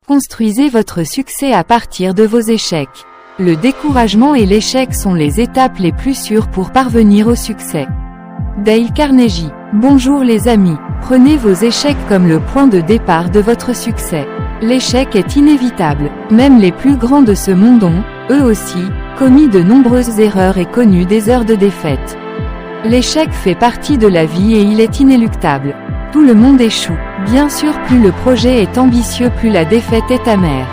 Construisez votre succès à partir de vos échecs. Le découragement et l'échec sont les étapes les plus sûres pour parvenir au succès. Dale Carnegie. Bonjour les amis. Prenez vos échecs comme le point de départ de votre succès. L'échec est inévitable. Même les plus grands de ce monde ont, eux aussi, commis de nombreuses erreurs et connu des heures de défaite. L'échec fait partie de la vie et il est inéluctable. Tout le monde échoue. Bien sûr, plus le projet est ambitieux, plus la défaite est amère.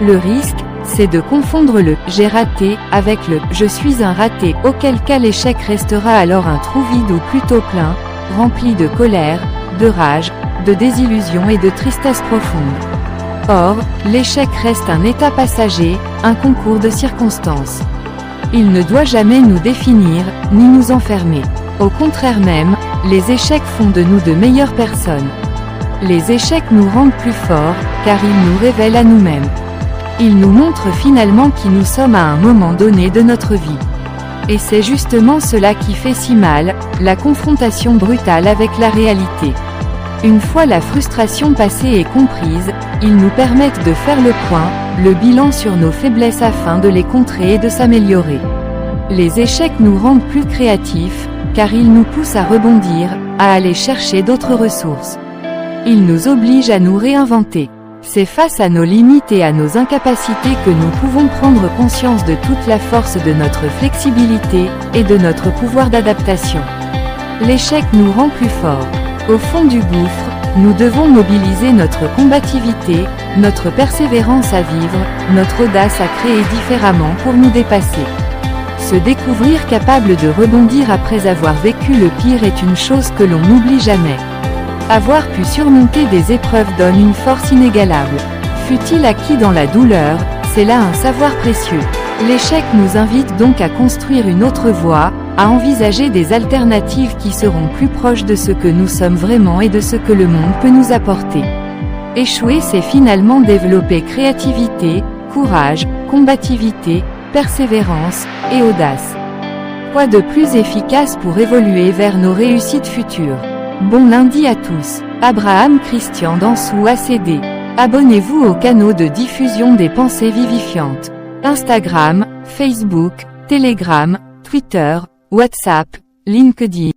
Le risque, c'est de confondre le « j'ai raté » avec le « je suis un raté », auquel cas l'échec restera alors un trou vide ou plutôt plein, rempli de colère, de rage, de désillusion et de tristesse profonde. Or, l'échec reste un état passager, un concours de circonstances. Il ne doit jamais nous définir, ni nous enfermer. Au contraire même, les échecs font de nous de meilleures personnes. Les échecs nous rendent plus forts, car ils nous révèlent à nous-mêmes. Ils nous montrent finalement qui nous sommes à un moment donné de notre vie. Et c'est justement cela qui fait si mal, la confrontation brutale avec la réalité. Une fois la frustration passée et comprise, ils nous permettent de faire le point, le bilan sur nos faiblesses afin de les contrer et de s'améliorer. Les échecs nous rendent plus créatifs, car ils nous poussent à rebondir, à aller chercher d'autres ressources. Ils nous obligent à nous réinventer. C'est face à nos limites et à nos incapacités que nous pouvons prendre conscience de toute la force de notre flexibilité, et de notre pouvoir d'adaptation. L'échec nous rend plus forts. Au fond du gouffre, nous devons mobiliser notre combativité, notre persévérance à vivre, notre audace à créer différemment pour nous dépasser. Se découvrir capable de rebondir après avoir vécu le pire est une chose que l'on n'oublie jamais. Avoir pu surmonter des épreuves donne une force inégalable. Fut-il acquis dans la douleur, c'est là un savoir précieux. L'échec nous invite donc à construire une autre voie, à envisager des alternatives qui seront plus proches de ce que nous sommes vraiment et de ce que le monde peut nous apporter. Échouer, c'est finalement développer créativité, courage, combativité, persévérance et audace. Quoi de plus efficace pour évoluer vers nos réussites futures? Bon lundi à tous. Abraham Christian Dansou ACD. Abonnez-vous au canal de diffusion des pensées vivifiantes. Instagram, Facebook, Telegram, Twitter, WhatsApp, LinkedIn.